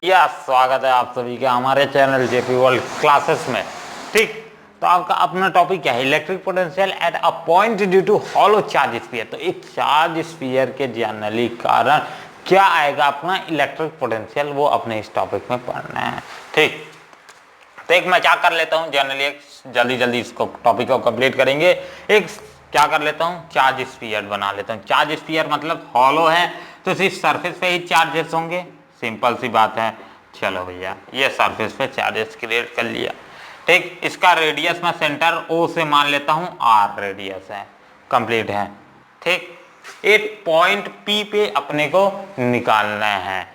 या स्वागत है आप सभी का हमारे चैनल जेपी वर्ल्ड क्लासेस में। ठीक, तो आपका अपना टॉपिक क्या है? Electric potential at a point due to hollow charge sphere. तो एक चार्ज स्फीयर के जनरली कारण क्या आएगा अपना इलेक्ट्रिक पोटेंशियल, वो अपने इस टॉपिक में पढ़ना है। ठीक, तो एक मैं क्या कर लेता हूँ जनरली, एक जल्दी इसको टॉपिक को कंप्लीट करेंगे। एक क्या कर लेता हूँ, चार्ज स्फीयर बना लेता हूँ। चार्ज स्फीयर मतलब हॉलो है तो सिर्फ सरफेस पे ही चार्जेस होंगे, सिंपल सी बात है। चलो भैया, ये सरफेस पे चार्जेस क्रिएट कर लिया। ठीक, इसका रेडियस मैं सेंटर ओ से मान लेता हूँ आर रेडियस है, कंप्लीट है। ठीक, एक पॉइंट पी पे अपने को निकालना है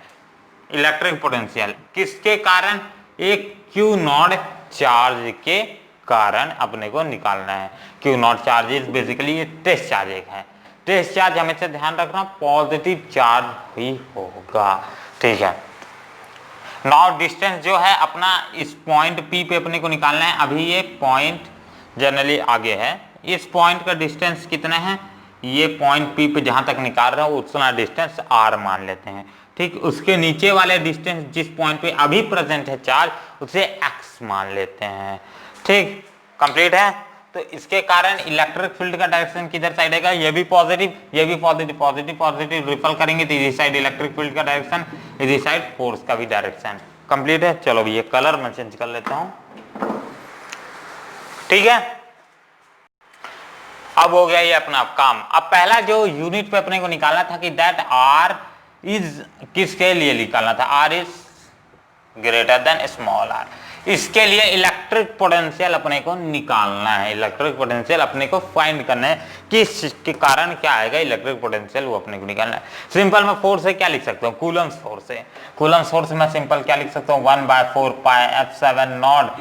इलेक्ट्रिक पोटेंशियल, किसके कारण? एक क्यू नॉट चार्ज के कारण अपने को निकालना है। Q not charge is basically ये टेस्ट चार्ज एक है। टेस्ट चार्ज हमेशा ध्यान रखना पॉजिटिव चार्ज ही होगा। ठीक है, नाउ डिस्टेंस जो है अपना इस पॉइंट पी पे अपने को निकालना है। अभी ये पॉइंट जनरली आगे है, इस पॉइंट का डिस्टेंस कितना है? ये पॉइंट पी पे जहां तक निकाल रहा हूं उतना डिस्टेंस आर मान लेते हैं। ठीक, उसके नीचे वाले डिस्टेंस जिस पॉइंट पे अभी प्रेजेंट है चार्ज उसे एक्स मान लेते हैं। ठीक, कंप्लीट है। तो इसके कारण इलेक्ट्रिक फील्ड का डायरेक्शन किधर साइड आएगा? ये भी पॉजिटिव, ये भी पॉजिटिव, पॉजिटिव रिपल करेंगे तो इस साइड इलेक्ट्रिक फील्ड का डायरेक्शन, इस साइड फोर्स का भी डायरेक्शन। कंप्लीट है। चलो ये कलर मैं चेंज कर लेता हूं। ठीक है, अब हो गया ये अपना काम। अब पहला जो यूनिट पे अपने को निकालना था कि दैट आर इज, किसके लिए निकालना था? R is greater than small R. इसके लिए इलेक्ट्रिक पोटेंशियल अपने को निकालना है। इलेक्ट्रिक पोटेंशियल अपने को फाइंड करना है कि इसके कारण क्या आएगा इलेक्ट्रिक पोटेंशियल, वो अपने को निकालना है। सिंपल मैं फोर्स से क्या लिख सकता हूँ? कूलम्स फोर्स से। कूलम्स फोर्स में सिंपल क्या लिख सकता हूँ? 1/4 pi F7 naught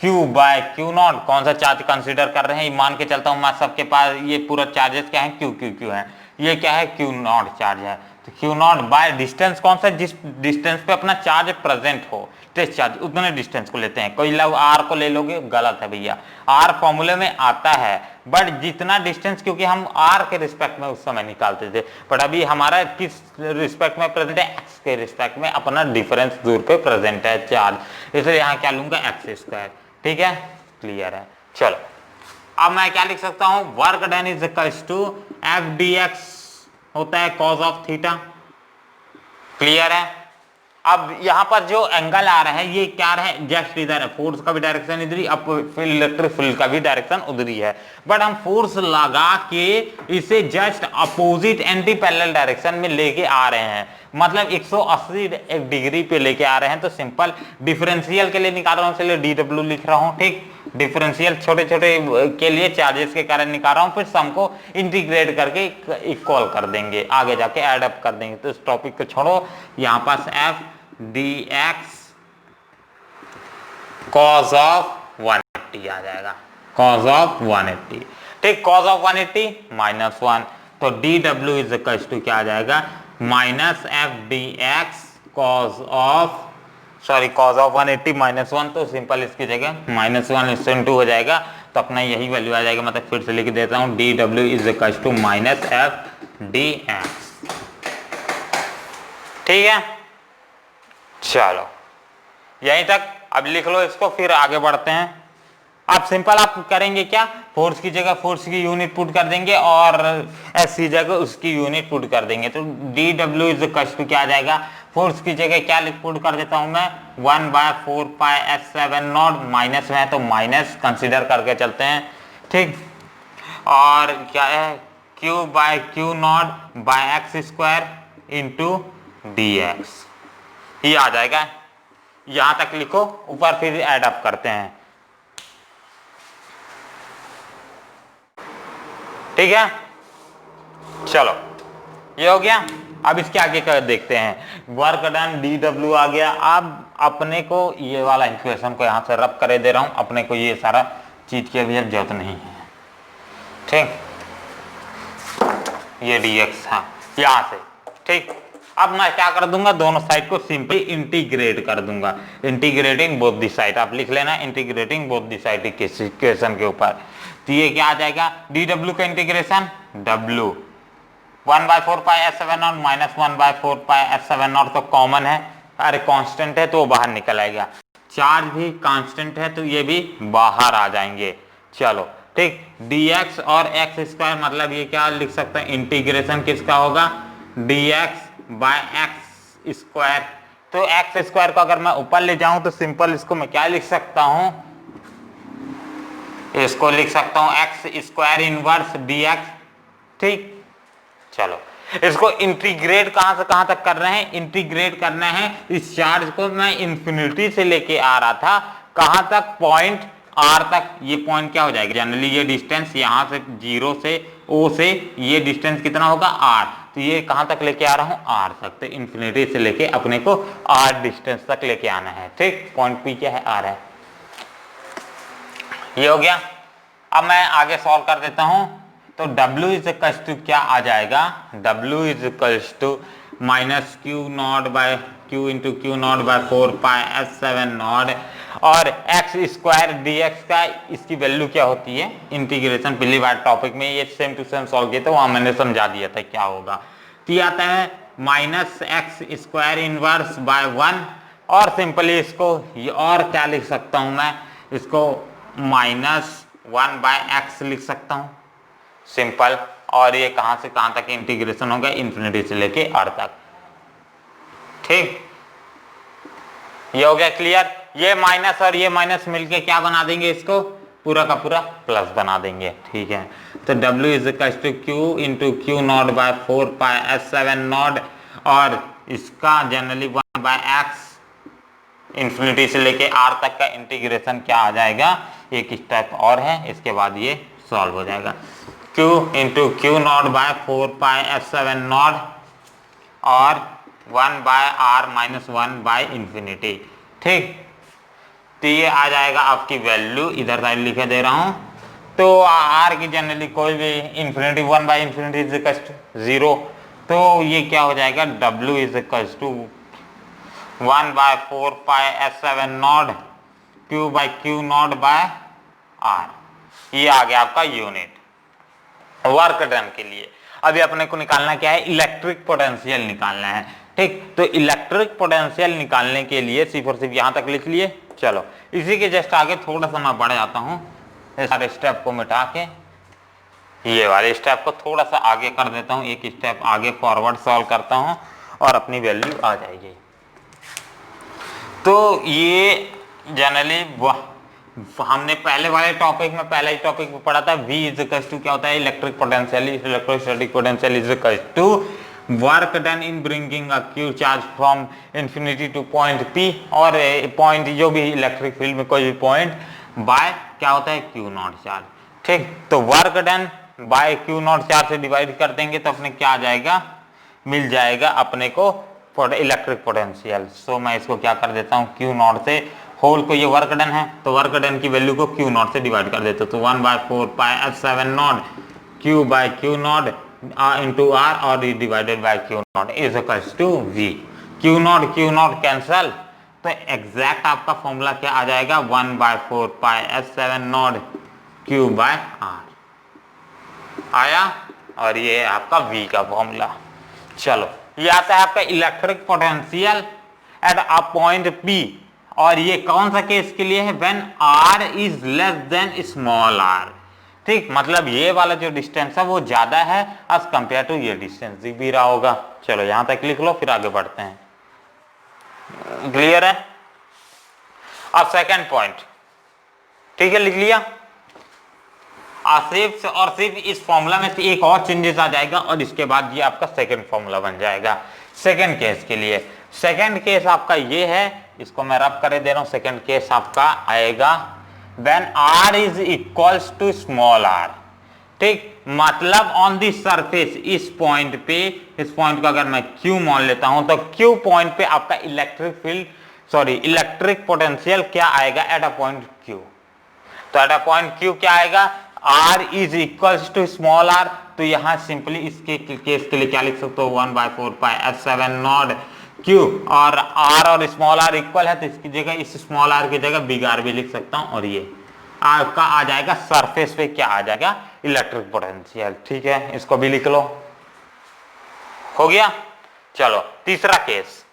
Q by Q naught. कौन सा चार्ज कंसीडर कर रहे हैं? मान के चलता हूँ मैं सबके पास ये पूरा चार्जेस क्या है? Q है। ये क्या है? Q नॉट चार्ज है। तो Q नॉट बाय डिस्टेंस, कौन सा? जिस डिस्टेंस पे अपना चार्ज प्रेजेंट हो, टेस्ट चार्ज, उतने डिस्टेंस को लेते हैं। कोई लोग आर को ले लोगे, गलत है भैया। आर फॉर्मूले में आता है बट जितना डिस्टेंस, क्योंकि हम आर के रिस्पेक्ट में उस समय निकालते थे, बट अभी हमारा किस रिस्पेक्ट में प्रेजेंट है? एक्स के रिस्पेक्ट में अपना डिफरेंस दूर पे प्रेजेंट है चार्ज, इसलिए यहाँ क्या लूंगा? X square. ठीक है, क्लियर है। चलो अब मैं क्या लिख सकता हूं? Work done is equals to F D x होता है कॉज ऑफ थीटा। क्लियर है। अब यहां पर जो एंगल आ रहा है ये क्या है? जस्ट इधर है, फोर्स का भी डायरेक्शन इधर ही, अब इलेक्ट्रिक फील्ड का भी डायरेक्शन उधर ही है, बट हम फोर्स लगा के इसे just opposite anti parallel direction में लेके आ रहे हैं, मतलब 180 डिग्री पे लेके आ रहे हैं। तो सिंपल डिफरेंशियल के लिए निकाल रहा हूं, इसलिए डी डब्ल्यू लिख रहा हूं। ठीक, डिफरेंशियल छोटे छोटे के लिए चार्जेस के कारण निकाल रहा हूं, फिर सम को इंटीग्रेट करके इक्वल कर देंगे, आगे जाके एड अप कर देंगे। तो इस टॉपिक को छोड़ो, यहाँ पास F D x cos of 180 आ जाएगा, कॉज ऑफ 180। ठीक, कॉज ऑफ 180 -1, तो d W is equal to क्या आ जाएगा? Minus F D x cos of, sorry cos of 180 -1, तो सिंपल इसकी जगह -1/2 हो जाएगा, तो अपना यही वैल्यू आ जाएगा। मतलब फिर से लिख देता हूं, d W is equal to minus F D x. ठीक है, चलो यहीं तक अब लिख लो इसको, फिर आगे बढ़ते हैं। अब सिंपल आप करेंगे क्या? फोर्स की जगह फोर्स की यूनिट पुट कर देंगे और एस की जगह उसकी यूनिट पुट कर देंगे, तो d W is equal to क्या आ जाएगा? फोर्स की जगह क्या पुट कर देता हूं मैं? 1/4 पाई F7 नॉट, माइनस में है तो माइनस कंसिडर करके चलते हैं। ठीक, और क्या है? Q by Q naught by x square into d x, ये आ जाएगा। यहां तक लिखो, ऊपर फिर ऐड अप करते हैं। ठीक है, चलो ये हो गया। अब इसके आगे का देखते हैं। वर्क डन डी डब्ल्यू आ गया। अब अपने को ये वाला इक्वेशन को यहां से रब करे दे रहा हूं, अपने को ये सारा चीज की अभी जरूरत नहीं है। ठीक, ये डी एक्स था यहां से। ठीक, अब मैं क्या कर दूंगा? दोनों साइड को सिंपली इंटीग्रेट कर दूंगा, इंटीग्रेटिंग बोथ दी साइड। आप लिख लेना integrating both the side equation के ऊपर। तो ये क्या आ जाएगा? डी डब्ल्यू का integration W 1/4 pi F7 not minus 1/4 pi F7 not तो कॉमन है, अरे कांस्टेंट है तो वो बाहर निकल आएगा, चार्ज भी कांस्टेंट है तो ये भी बाहर आ जाएंगे। चलो ठीक, dx और एक्स स्क्वायर मतलब ये क्या लिख सकते हैं, इंटीग्रेशन किसका होगा, dx बाय एक्स स्क्वायर। तो एक्स स्क्वायर को अगर मैं ऊपर ले जाऊं तो सिंपल इसको मैं क्या लिख सकता हूं, इसको लिख सकता हूं एक्स स्क्वायर इनवर्स dx। ठीक, चलो इसको इंटीग्रेट कहां से कहां तक कर रहे हैं, इंटीग्रेट करना है इस चार्ज को, मैं इंफिनिटी से लेके आ रहा था कहां तक, पॉइंट आर तक। ये पॉइंट क्या हो जाएगा, जनरली ये डिस्टेंस यहां से जीरो से ओ से ये डिस्टेंस कितना होगा आर, तो ये कहां तक लेके आ रहा हूं आर तक, तो इंफिनिटी से लेके अपने को आर डिस्टेंस तक लेके आना है। ठीक, पॉइंट पी क्या है, आर है। ये हो गया। अब मैं आगे सॉल्व कर देता हूं, तो W इज इक्वल्स टू क्या आ जाएगा, W is equals to minus q naught by q into q naught by 4 pi S7 naught, और एक्स स्क्वायर dx का इसकी वैल्यू क्या होती है, इंटीग्रेशन पिछली बार टॉपिक में ये सेम टू सेम सॉल्व किया था, वहां मैंने समझा दिया था क्या होगा। तो ये आता है minus x square inverse by 1, और सिंपली इसको ये और क्या लिख सकता हूं मैं, इसको माइनस 1 बाय एक्स लिख सकता हूं, सिंपल। और ये कहां से कहां तक इंटीग्रेशन होगा, इंफिनिटी से लेके आर तक। ठीक, ये हो गया क्लियर। ये माइनस और ये माइनस मिलके क्या बना देंगे, इसको पूरा का पूरा प्लस बना देंगे। ठीक है, तो W is equal to q into q naught by 4 pi S7 naught, और इसका जनरली 1 बाय एक्स इंफिनिटी से लेके आर तक का इंटीग्रेशन क्या आ जाएगा, एक स्टेप और है, इसके बाद ये सॉल्व हो जाएगा। Q into q naught by 4 pi S7 naught और 1 by R minus 1 by infinity. ठीक, तो ये आ जाएगा आपकी वैल्यू, इधर साइड लिखे दे रहा हूं, तो आर की जनरली कोई भी infinity 1 by infinity is equal to 0, तो ये क्या हो जाएगा, W is equal to 1 by 4 pi S7 naught Q by Q naught by R. ये आ गया आपका यूनिट वर्क डन के लिए। अभी अपने को निकालना क्या है, इलेक्ट्रिक पोटेंशियल निकालना है। ठीक, तो इलेक्ट्रिक पोटेंशियल निकालने के लिए सिर्फ और सिर्फ यहां तक लिख लिए। चलो इसी के जस्ट आगे थोड़ा सा मैं बढ़ जाता हूं, इस सारे स्टेप को मिटा के ये वाले स्टेप को थोड़ा सा आगे कर देता हूं, एक स्टेप आगे फॉरवर्ड सॉल्व करता हूं और अपनी वैल्यू आ जाएगी। तो ये जनरली हमने पहले वाले टॉपिक में, पहले ही टॉपिक में पढ़ा था, V इज इक्वल टू क्या होता है, electric potential, electrostatic potential is equal to work done in bringing a q charge from infinity to point P, और पॉइंट जो भी इलेक्ट्रिक फील्ड में कोई भी पॉइंट बाय क्या होता है, q नॉट चार्ज। ठीक, तो work done bye q not charge से डिवाइड कर देंगे तो अपने क्या आ जाएगा, मिल जाएगा अपने को इलेक्ट्रिक पोटेंशियल। सो मैं इसको क्या कर देता हूँ, q नॉट से होल को, ये वर्क डन है तो वर्क डन की वैल्यू को क्यू नॉट से डिवाइड कर देते, तो 1 by 4 pi S7 naught Q by Q naught into R और divided by Q naught is equal to V। Q naught cancel, तो एग्जैक्ट आपका फॉर्मूला क्या आ जाएगा, 1 by 4 pi S7 naught Q by R आया, और ये आपका V का फॉर्मूला। चलो ये आता है आपका electric potential at a point P, और ये कौन सा केस के लिए है, when r is less than small r। ठीक, मतलब ये वाला जो डिस्टेंस है वो ज्यादा है एज कंपेयर टू ये डिस्टेंस, भी रहा होगा। चलो यहां तक लिख लो, फिर आगे बढ़ते हैं। क्लियर है। अब सेकंड पॉइंट, ठीक है, लिख लिया। सिर्फ और सिर्फ इस फॉर्मूला में से एक और चेंजेस आ जाएगा और इसके बाद ये आपका सेकंड फॉर्मूला बन जाएगा सेकंड केस के लिए। सेकंड केस आपका ये है, इसको मैं रब करे दे रहा हूं। सेकंड केस आपका आएगा when r is equals to small r। ठीक, मतलब ऑन दी सरफेस, इस पॉइंट पे, इस पॉइंट को अगर मैं q मान लेता हूं तो q पॉइंट पे आपका electric field, sorry electric potential क्या आएगा एट अ पॉइंट q। तो एट अ पॉइंट q क्या आएगा, r is equals to small r। तो यहां सिंपली इसके केस के लिए क्या लिख सकते हो, 1 by 4 pi S7 naught q, और r और स्मॉल r इक्वल है तो इसकी जगह, इस स्मॉल r की जगह बिग r भी लिख सकता हूं, और ये आपका आ जाएगा सरफेस पे क्या आ जाएगा, इलेक्ट्रिक पोटेंशियल। ठीक है, इसको भी लिख लो, हो गया। चलो तीसरा केस,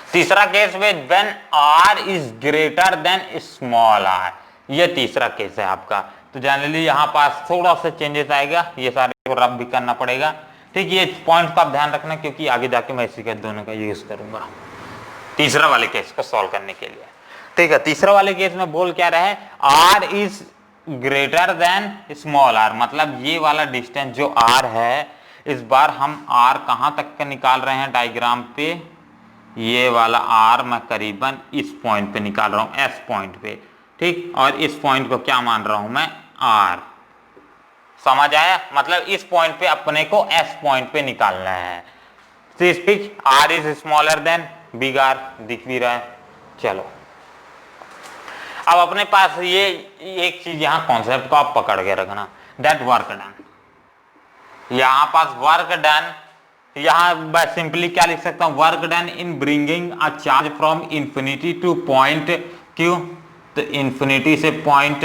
तीसरा केस में when R is greater than small R, ये तीसरा केस है आपका। तो जनरली यहाँ पास थोड़ा सा चेंजेस आएगा, ये सारे को रब भी करना पड़ेगा, ठीक। ये पॉइंट का आप ध्यान रखना क्योंकि आगे जाके मैं इसी के दोनों का यूज करूंगा तीसरा वाले केस को सॉल्व करने के लिए, ठीक है। तीसरा वाले केस में बोल क्या रहे, R is greater than small R, मतलब ये वाला डिस्टेंस जो आर है, इस बार हम आर कहां तक का निकाल रहे हैं डायग्राम पे, ये वाला आर मैं करीबन इस पॉइंट पे निकाल रहा हूं, एस पॉइंट पे, ठीक। और इस पॉइंट को क्या मान रहा हूं मैं, आर। समझ आया, मतलब इस पॉइंट पे अपने को एस पॉइंट पे निकालना है। R is smaller than big R, दिख भी रहा है। चलो अब अपने पास ये एक चीज यहां कॉन्सेप्ट को आप पकड़ के रखना, दैट वर्क डन। यहां पास वर्क डन, यहां मैं सिंपली क्या लिख सकता हूं, work done in bringing a charge from infinity to point Q. तो इंफिनिटी से पॉइंट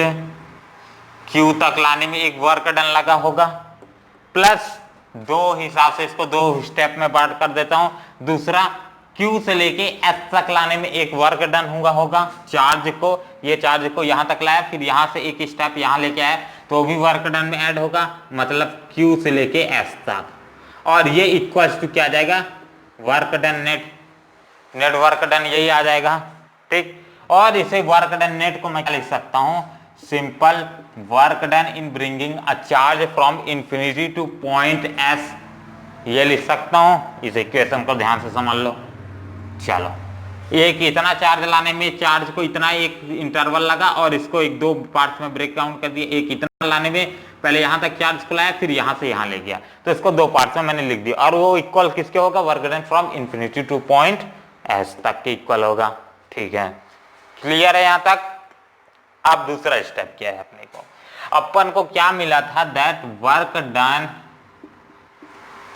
क्यू तक लाने में एक वर्क डन लगा होगा, प्लस दो हिसाब से इसको दो स्टेप में बांट कर देता हूं। दूसरा क्यू से लेके एस तक लाने में एक वर्क डन होगा चार्ज को, ये चार्ज को यहां तक लाया, फिर यहां से एक स्टेप यहां लेके आया तो भी वर्क डन में ऐड होगा, मतलब क्यू से लेके एस तक। और ये इक्वल्स टू क्या आ जाएगा, work done net, net work done यही आ जाएगा, ठीक। और इसे वर्क डन नेट को मैं क्या लिख सकता हूं, simple work done in bringing a charge from infinity to point S, ये लिख सकता हूं। इस इक्वेशन को ध्यान से समझ लो। चलो एक इतना चार्ज लाने में चार्ज को इतना एक इंटरवल लगा और इसको एक दो पार्ट्स में ब्रेक डाउन कर दिया। एक इतना लाने में पहले यहां तक चार्ज को लाया, फिर यहां से यहां ले गया, तो इसको दो पार्ट्स में मैंने लिख दिया। और वो इक्वल किसके होगा, work done from infinity to point S तक के इक्वल होगा, ठीक है। क्लियर है यहां तक। अब दूसरा स्टेप क्या है अपने को, अपन को क्या मिला था, that work done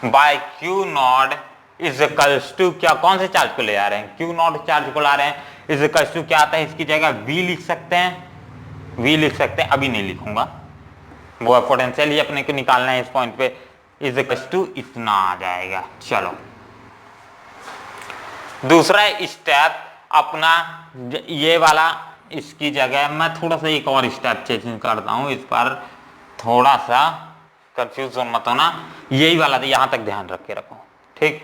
by Q naught is equals to, क्या कौन से चार्ज को ले आ रहे हैं, क्यू नॉट चार्ज को ला रहे हैं, इज इक्वल्स टू क्या आता है, इसकी जगह वी लिख सकते हैं, वी लिख सकते हैं, अभी नहीं लिखूंगा, वो पोटेंशियल ही अपने को निकालना है इस पॉइंट पे, इज इक्वल्स टू इतना आ जाएगा। चलो दूसरा स्टेप अपना ये वाला, इसकी जगह मैं थोड़ा सा एक और स्टेप चेंज करता हूं, इस पर थोड़ा सा कंफ्यूजन मत होना, यही वाला था, यहां तक ध्यान रख के रखो, ठीक।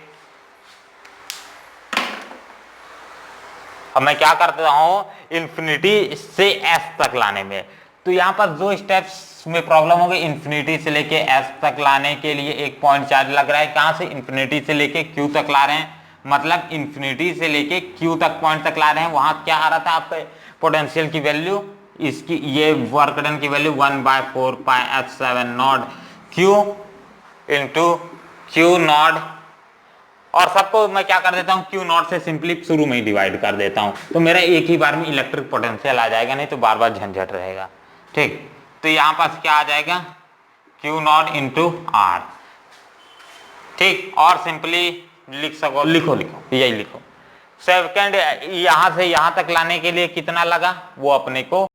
अब मैं क्या करता हूं, इंफिनिटी से एस तक लाने में, तो यहां पर दो स्टेप्स में प्रॉब्लम हो गई। इंफिनिटी से लेके एस तक लाने के लिए एक पॉइंट चार्ज लग रहा है, कहां से, इंफिनिटी से लेके क्यू तक ला रहे हैं, मतलब इंफिनिटी से लेके क्यू तक पॉइंट तक ला रहे हैं। वहां क्या आ रहा था आपका पोटेंशियल की वैल्यू, इसकी ये वर्क डन की value 1/4 pi f7 naught Q into q not, और सबको मैं क्या कर देता हूं, क्यू नॉट से सिंपली शुरू में ही डिवाइड कर देता हूं, तो मेरा एक ही बार में इलेक्ट्रिक पोटेंशियल आ जाएगा, नहीं तो बार बार झंझट रहेगा, ठीक। तो यहां पास क्या आ जाएगा, क्यू नॉट इंटू आर, ठीक। और सिंपली लिख सको, लिखो यही लिखो। सेकंड यहां से यहां तक लाने के लिए कितना लगा, वो अपने को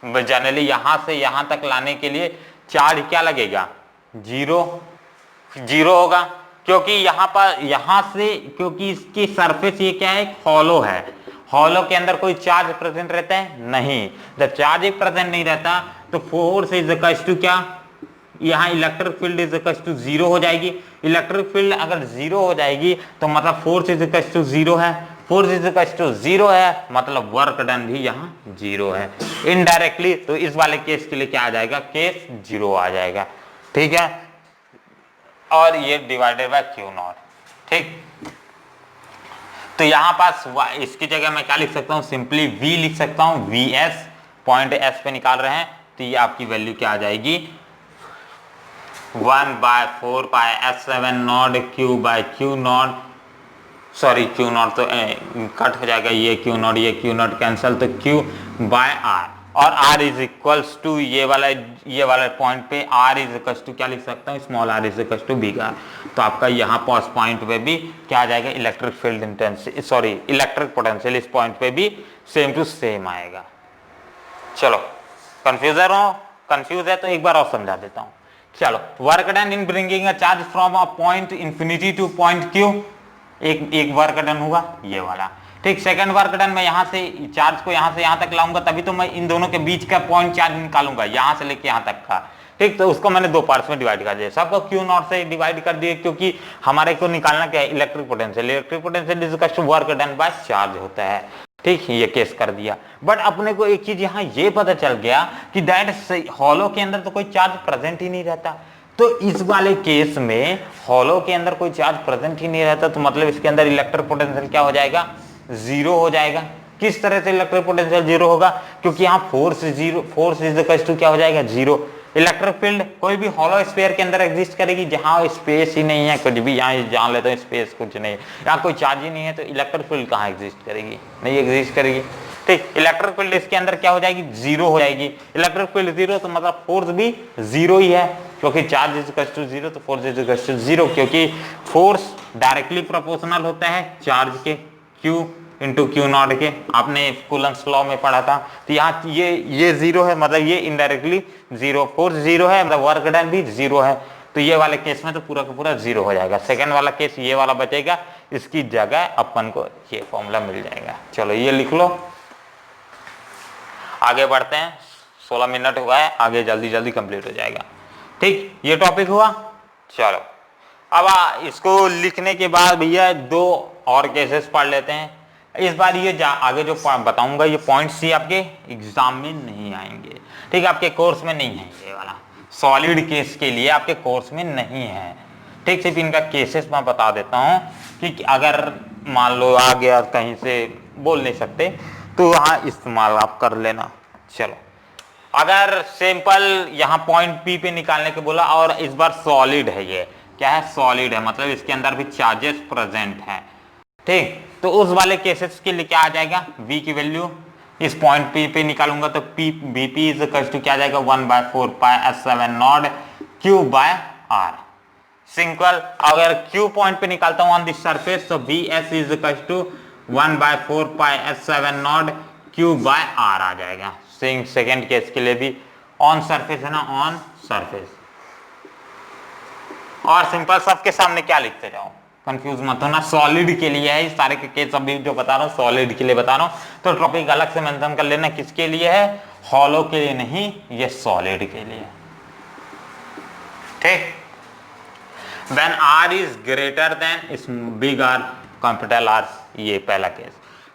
जनरली यहां से यहां तक लाने के लिए चार्ज क्या लगेगा, जीरो होगा, क्योंकि यहां पर यहां से, क्योंकि इसकी सरफेस ये क्या है, हॉलो है, हॉलो के अंदर कोई चार्ज प्रेजेंट रहता है नहीं, जब चार्ज एक प्रेजेंट नहीं रहता तो फोर्स इज इक्वल टू क्या, यहाँ electric field is equal to zero हो जाएगी। इलेक्ट्रिक फील्ड अगर जीरो हो जाएगी तो मतलब force is equal to zero है, force is equal to zero है, मतलब वर्क डन भी यहाँ जीरो है इनडायरेक्टली। तो इस वाले केस के लिए क्या आ जाएगा, केस जीरो आ जाएगा, ठीक है। और ये डिवाइडेड बाय क्यू नॉट, ठीक। तो यहां पास इसकी जगह मैं क्या लिख सकता हूं, सिंपली v लिख सकता हूं, vs पॉइंट s पे निकाल रहे हैं, तो ये आपकी वैल्यू क्या आ जाएगी, 1/4 pi f7 naught Q by Q naught, sorry q naught तो कट हो जाएगा, ये क्यू नॉट कैंसिल, तो क्यू बाय आर, और r इज इक्वल्स टू ये वाला पॉइंट पे r इज इक्वल्स टू क्या लिख सकता हूँ, small r is equals to big r। तो आपका यहाँ पास पॉइंट पे भी क्या आ जाएगा, electric field intensity, sorry electric potential इस पॉइंट पे भी सेम टू सेम आएगा। चलो कंफ्यूज है तो एक बार और समझा देता हूँ। चलो work done in bringing a charge from a point infinity to point Q, एक वर्क डन हुआ ये वाला, ठीक। सेकंड वर्क डन में यहाँ से चार्ज को यहाँ से यहाँ तक लाऊंगा, तभी तो मैं इन दोनों के बीच का पॉइंट चार्ज निकालूंगा, यहाँ से लेके यहाँ तक का, ठीक। तो उसको मैंने दो पार्ट्स में डिवाइड कर दिया, सबको क्यू नॉट से डिवाइड कर दिए, क्योंकि हमारे को निकालना क्या है, electric potential. Electric potential is equal to work done by charge होता है, ठीक। ये केस कर दिया। बट अपने को एक चीज यहाँ ये पता चल गया कि दैट हॉलो के अंदर तो कोई चार्ज प्रेजेंट ही नहीं रहता, तो इस वाले केस में हॉलो के अंदर कोई चार्ज प्रेजेंट ही नहीं रहता, तो मतलब इसके अंदर इलेक्ट्रिक पोटेंशियल क्या हो जाएगा, जीरो हो जाएगा। किस तरह से इलेक्ट्रिक पोटेंशियल जीरो होगा, क्योंकि यहाँ force zero, force is equal to क्या हो जाएगा, जीरो। इलेक्ट्रिक फील्ड कोई भी हॉलो स्फीयर के अंदर एग्जिस्ट करेगी जहां स्पेस ही नहीं है, कुछ भी यहाँ जान लेते हैं स्पेस कुछ नहीं है, यहाँ कोई चार्ज ही नहीं है, तो इलेक्ट्रिक फील्ड कहाँ एग्जिस्ट करेगी, नहीं एग्जिस्ट करेगी, ठीक। इलेक्ट्रिक फील्ड इसके अंदर क्या हो जाएगी, जीरो हो जाएगी। इलेक्ट्रिक फील्ड जीरो तो मतलब फोर्स भी जीरो ही है, क्योंकि charge is equal to zero तो force is equal to zero, क्योंकि फोर्स डायरेक्टली प्रोपोर्शनल होता है चार्ज के, Q इंटू क्यू नॉट के, आपने कूलम्स लॉ में पढ़ा था। तो यहाँ ये जीरो है, मतलब ये इनडायरेक्टली जीरो, फोर्स जीरो है, मतलब वर्क डन भी जीरो है, तो ये वाले केस में तो पूरा का पूरा जीरो हो जाएगा। सेकंड वाला केस ये वाला बचेगा, इसकी जगह अपन को ये फॉर्मूला मिल जाएगा। चलो ये लिख लो, आगे बढ़ते हैं, 16 मिनट हुआ है, आगे जल्दी जल्दी कंप्लीट हो जाएगा, ठीक। ये टॉपिक हुआ। चलो अब इसको लिखने के बाद भैया दो और केसेस पढ़ लेते हैं। इस बार ये आगे जो बताऊंगा ये पॉइंट्स ही आपके एग्जाम में नहीं आएंगे, ठीक है, आपके कोर्स में नहीं है, ये वाला सॉलिड केस के लिए आपके कोर्स में नहीं है, ठीक। सिर्फ इनका केसेस मैं बता देता हूं कि अगर मान लो आ गया कहीं से बोल नहीं सकते तो वहां इस्तेमाल आप कर लेना। चलो अगर सिंपल यहाँ पॉइंट पी पे निकालने के बोला और इस बार सॉलिड है, ये क्या है, सॉलिड है, मतलब इसके अंदर भी चार्जेस प्रेजेंट हैं, ठीक। तो उस वाले केसेस के लिए क्या आ जाएगा, v की वैल्यू इस पॉइंट p पे निकालूंगा तो p bp is equal to क्या आ जाएगा, 1/4 pi s7 naught q by r। Simple अगर q पॉइंट पे निकालता हूं ऑन दिस सरफेस तो vs is equal to 1/4 pi s7 naught q by r आ जाएगा। सेकंड केस के लिए भी ऑन सरफेस है ना, ऑन सरफेस। और सिंपल सबके सामने क्या लिखते जाओ, कंफ्यूज मत होना, सॉलिड के लिए है सारे के केस, अभी जो बता रहा हूँ सॉलिड के लिए बता रहा हूँ, तो टॉपिक अलग से मेंशन कर लेना किसके लिए है, हॉलो के लिए नहीं, ये सॉलिड के लिए, ठीक। When r is greater than big R, capital R, ये पहला केस।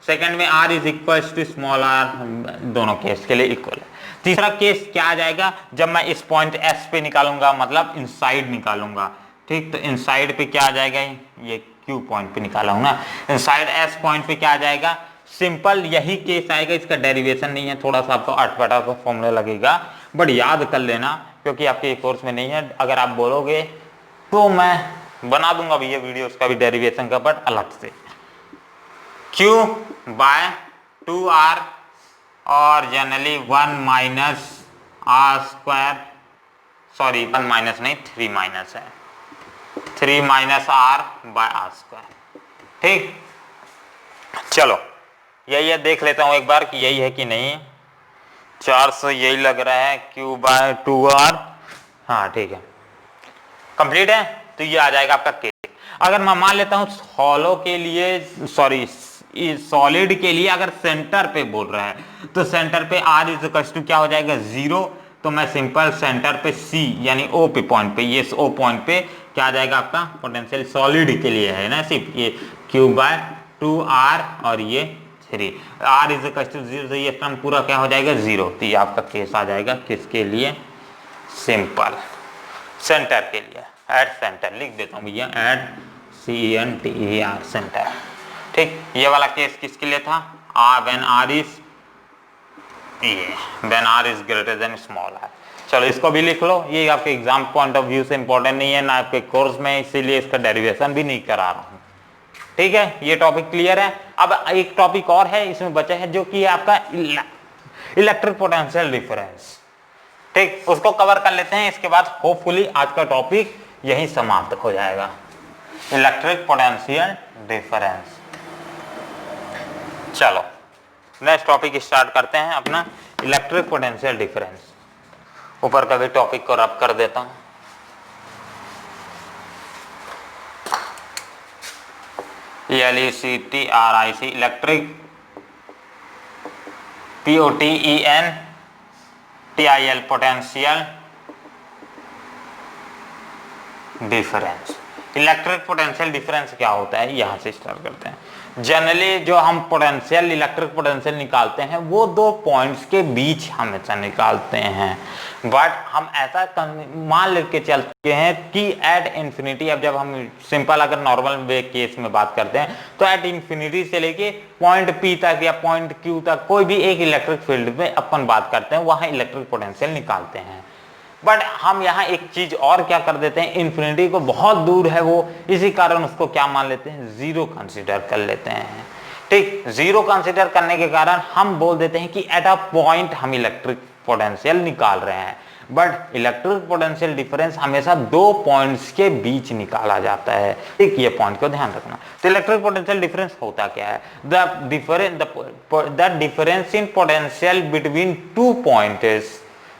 सेकंड में r is equal to small r, दोनों केस के लिए इक्वल है। तीसरा केस क्या आ जाएगा, जब मैं इस पॉइंट S पे निकालूंगा, मतलब इनसाइड निकालूंगा, ठीक। तो इनसाइड पे क्या आ जाएगा, ये Q पॉइंट पे निकाला हूं ना, इनसाइड S पॉइंट पे क्या आ जाएगा, सिंपल यही केस आएगा, इसका डेरिवेशन नहीं है, थोड़ा सा आपको अटपटा का फॉर्मूला लगेगा, बट याद कर लेना क्योंकि आपके कोर्स में नहीं है। अगर आप बोलोगे तो मैं बना दूंगा भैया वीडियो उसका भी डेरिवेशन का, बट अलग से। Q बाय 2R और generally 1 minus R square, sorry 1 minus नहीं 3 माइनस है, 3 minus R by R square, ठीक। चलो यही है, देख लेता हूं एक बार कि यही है कि नहीं। 400 यही लग रहा है, Q बाय 2R, हाँ ठीक है, कंप्लीट है। तो ये आ जाएगा आपका K। अगर मैं मान लेता हूं हॉलो के लिए, सॉरी सॉलिड के लिए अगर सेंटर पे बोल रहा है तो सेंटर पे R इज इक्वल टू क्या हो जाएगा, 0। तो मैं सिंपल सेंटर पे C यानी O पे पॉइंट पे, ये O पॉइंट पे क्या आ जाएगा आपका पोटेंशियल, सॉलिड के लिए है ना, सिर्फ ये Q बाय 2R और ये 3, R इज इक्वल टू 0, तो ये टर्म पूरा क्या हो जाएगा, 0। तो ये आपका केस आ जाएगा किसके लिए, सिंपल सेंटर के लिए। एट सेंटर लिख देता हूँ भैया, एट CENTER सेंटर, ठीक। ये वाला केस किसके लिए था, when R is when R is greater than small r। चलो इसको भी लिख लो, ये आपके एग्जाम पॉइंट ऑफ व्यू से इंपॉर्टेंट नहीं है ना आपके कोर्स में, इसीलिए इसका डेरिवेशन भी नहीं करा रहा हूँ, ठीक है। ये टॉपिक क्लियर है। अब एक टॉपिक और है इसमें बचा है, जो कि है आपका इलेक्ट्रिक पोटेंशियल डिफरेंस, ठीक। उसको कवर कर लेते हैं, इसके बाद होपफुली आज का टॉपिक यही समाप्त हो जाएगा, इलेक्ट्रिक पोटेंशियल डिफरेंस। चलो नेक्स्ट टॉपिक स्टार्ट करते हैं अपना, इलेक्ट्रिक पोटेंशियल डिफरेंस। ऊपर का भी टॉपिक को रब कर देता हूं। ELECTRIC electric POTENTIL potential difference. Electric potential difference क्या होता है, यहां से स्टार्ट करते हैं। जनरली जो हम पोटेंशियल इलेक्ट्रिक पोटेंशियल निकालते हैं वो दो पॉइंट्स के बीच हमेशा निकालते हैं, बट हम ऐसा मान लेके चलते हैं कि एट इंफिनिटी, अब जब हम सिंपल अगर नॉर्मल वे केस में बात करते हैं तो एट इंफिनिटी से लेके पॉइंट P तक या पॉइंट Q तक कोई भी एक इलेक्ट्रिक फील्ड में अपन बात करते हैं, वहां इलेक्ट्रिक पोटेंशियल निकालते हैं। बट हम यहाँ एक चीज और क्या कर देते हैं, इंफिनिटी को बहुत दूर है वो, इसी कारण उसको क्या मान लेते हैं, जीरो कंसीडर कर लेते हैं। ठीक, जीरो कंसीडर करने के कारण हम बोल देते हैं कि एट अ पॉइंट हम इलेक्ट्रिक पोटेंशियल निकाल रहे हैं, बट इलेक्ट्रिक पोटेंशियल डिफरेंस हमेशा दो पॉइंट्स के बीच निकाला जाता है। ठीक, ये पॉइंट को ध्यान रखना। तो इलेक्ट्रिक पोटेंशियल डिफरेंस होता क्या है, the difference in potential between two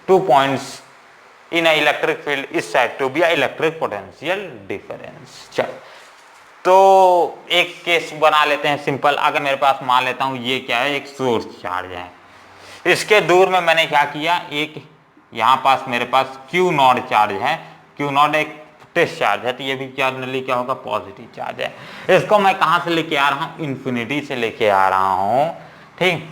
points in an electric field is said to be a electric potential difference। चल, तो एक केस बना लेते हैं सिंपल। अगर मेरे पास मान लेता हूं ये क्या है, एक सोर्स चार्ज है, इसके दूर में मैंने क्या किया, एक यहां पास मेरे पास Q नॉट चार्ज है, Q नॉट एक टेस्ट चार्ज है, तो ये भी जनरली क्या होगा, पॉजिटिव चार्ज है। इसको मैं कहां से लेके आ रहा हूं, इन्फिनिटी से लेके आ रहा हूं। ठीक,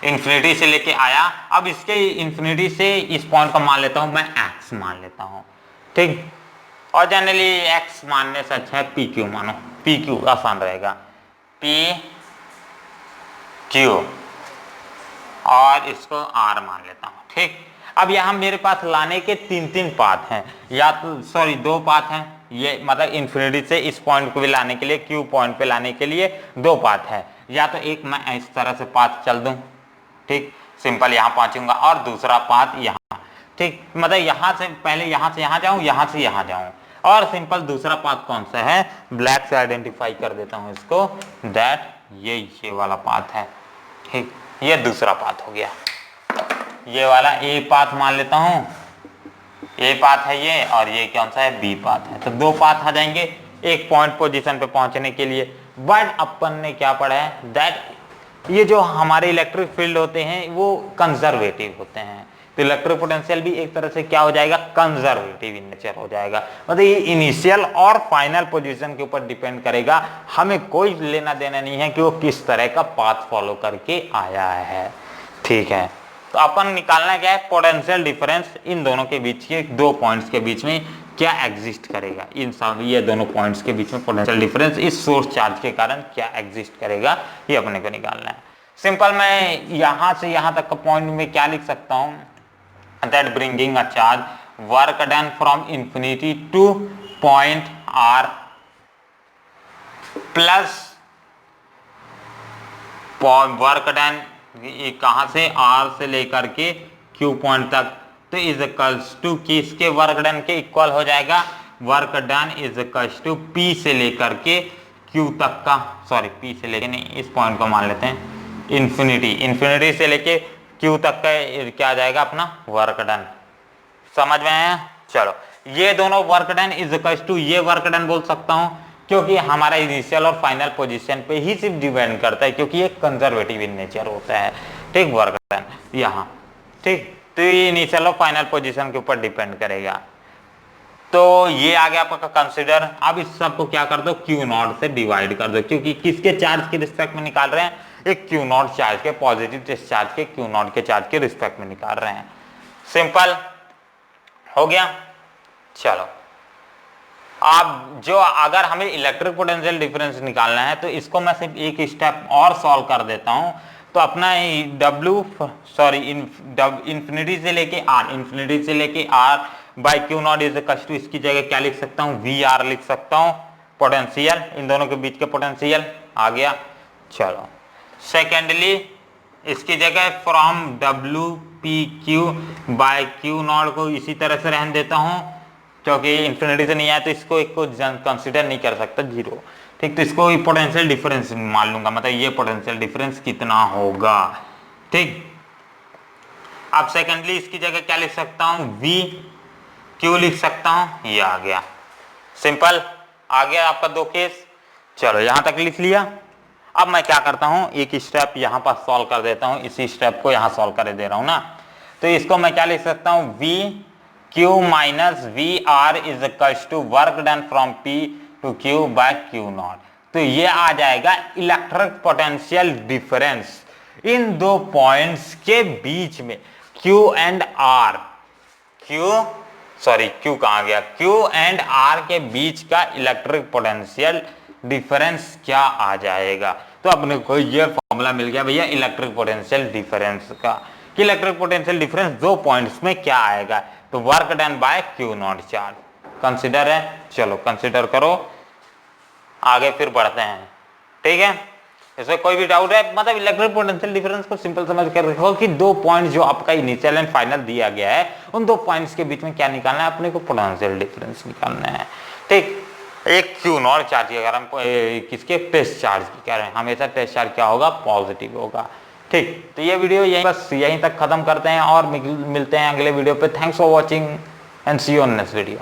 इन्फिनिटी से लेके आया, अब इसके इन्फिनिटी से इस पॉइंट को मान लेता हूं मैं x मान लेता हूं। ठीक, और जनरली x मानने से अच्छा है PQ मानो, PQ आसान रहेगा, PQ और इसको R मान लेता हूं। ठीक, अब यहां मेरे पास लाने के तीन पाथ हैं, या तो सॉरी दो पाथ हैं, ये मतलब इन्फिनिटी से इस पॉइंट को भी लाने के लिए, Q पॉइंट पे लाने के लिए दो पाथ है, या तो एक मैं इस तरह से पाथ चल दूं, ठीक, सिंपल यहां पहुंचूंगा, और दूसरा पाथ यहां। ठीक, मतलब यहां से पहले यहां से यहां जाऊं, यहां से यहां जाऊं, और सिंपल दूसरा पाथ कौन सा है, ब्लैक से आइडेंटिफाई कर देता हूं इसको, दैट ये वाला पाथ है। ठीक, ये दूसरा पाथ हो गया, ये वाला ए पाथ मान लेता हूं, ए पाथ है ये, और ये कौन सा है, बी पाथ है। तो दो पाथ आ जाएंगे एक पॉइंट पोजीशन पे पहुंचने के लिए। बट अपन ने क्या पढ़ा है, दैट ये जो हमारे इलेक्ट्रिक फील्ड होते हैं वो कंजर्वेटिव होते हैं, तो इलेक्ट्रिक पोटेंशियल भी एक तरह से क्या हो जाएगा, कंजर्वेटिव इन नेचर हो जाएगा। मतलब ये इनिशियल और फाइनल पोजीशन के ऊपर डिपेंड करेगा, हमें कोई लेना देना नहीं है कि वो किस तरह का पाथ फॉलो करके आया है। ठीक है, तो अपन निकालना क्या है, पोटेंशियल डिफरेंस इन दोनों के बीच के, दो पॉइंट्स के बीच में क्या एग्जिस्ट करेगा, इन सब ये दोनों पॉइंट्स के बीच में पोटेंशियल डिफरेंस इस सोर्स चार्ज के कारण क्या एग्जिस्ट करेगा, ये अपने को निकालना है। सिंपल मैं यहां से यहां तक का पॉइंट में क्या लिख सकता हूं, that bringing a charge work done from infinity to point R plus work done कहां से, R से लेकर के Q पॉइंट तक, तो इज इक्वल्स टू किसके, वर्क डन के इक्वल हो जाएगा, work done is equals to P से लेकर के Q तक का, सॉरी P से लेके नहीं, इस पॉइंट को मान लेते हैं इन्फिनिटी से लेके Q तक का क्या आ जाएगा अपना वर्क डन। समझ में आया, चलो ये दोनों work done is equals to, ये वर्क डन बोल सकता हूं क्योंकि हमारा इनिशियल और फाइनल पोजीशन पे ही सिर्फ डिपेंड करता है, क्योंकि ये कंजर्वेटिव इन नेचर होता है। ठीक, वर्क डन यहाँ, ठीक, तो ये इनिशियल और फाइनल पोजीशन के ऊपर डिपेंड करेगा। तो ये आ गया आपका कंसीडर। अब इस सब को क्या कर दो, Q नॉट से डिवाइड कर दो, क्योंकि किसके चार्ज के रिस्पेक्ट में निकाल रहे हैं, एक Q नॉट चार्ज के, पॉजिटिव डिस्चार्ज के Q नॉट के चार्ज के रिस्पेक्ट में निकाल रहे हैं। सिंपल हो गया। चलो अब जो अगर हमें इलेक्ट्रिक पोटेंशियल डिफरेंस निकालना है तो इसको मैं सिर्फ एक स्टेप और सॉल्व कर देता हूं। तो अपना इन्फिनिटी से लेके R by Q naught is equal to, इसकी जगह क्या लिख सकता हूं, VR लिख सकता हूं, पोटेंशियल, इन दोनों के बीच के पोटेंशियल आ गया। चलो सेकेंडली इसकी जगह from WPQ by Q not को इसी तरह से रहने देता हूं, क्योंकि इन्फिनिटी से नहीं आया तो इसको एक को कंसिडर नहीं कर सकता, जीरो। ठीक, तो इसको पोटेंशियल डिफरेंस मान लूंगा, मतलब ये पोटेंशियल डिफरेंस कितना होगा। ठीक, अब सेकेंडली इसकी जगह क्या लिख सकता हूं, VQ लिख सकता हूं, ये आ गया। सिंपल आ गया आपका दो केस। चलो यहां तक लिख लिया। अब मैं क्या करता हूं, एक स्टेप यहां पर सॉल्व कर देता हूं, इसी स्टेप को यहां सॉल्व कर दे रहा हूं ना। तो इसको मैं क्या लिख सकता हूं, V q minus V R is equals to work done from P to q by Q naught. तो ये आ जाएगा इलेक्ट्रिक पोटेंशियल डिफरेंस इन दो पॉइंट्स के बीच में, क्यू एंड आर, क्यू कहां गया, क्यू एंड आर के बीच का इलेक्ट्रिक पोटेंशियल डिफरेंस क्या आ जाएगा। तो अपने को ये फॉर्मूला मिल गया भैया इलेक्ट्रिक पोटेंशियल डिफरेंस का, कि इलेक्ट्रिक पोटेंशियल डिफरेंस दो पॉइंट्स में क्या आएगा। तो work done by Q not charge consider है, चलो कंसिडर करो, आगे फिर बढ़ते हैं। ठीक है, इसमें कोई भी डाउट है, मतलब इलेक्ट्रिक पोटेंशियल डिफरेंस को सिंपल समझ कर रखो कि दो पॉइंट जो आपका इनिशियल एंड फाइनल दिया गया है, उन दो पॉइंट्स के बीच में क्या निकालना है, अपने को पोटेंशियल डिफरेंस निकालना है। ठीक, एक क्यू नॉट चार्ज की अगर हम किसके टेस्ट चार्ज की कह रहे हैं, हमेशा टेस्ट चार्ज क्या होगा, पॉजिटिव होगा। ठीक, तो ये वीडियो यही बस यहीं तक खत्म करते हैं और मिलते हैं अगले वीडियो पे। Thanks for watching and see you on next video.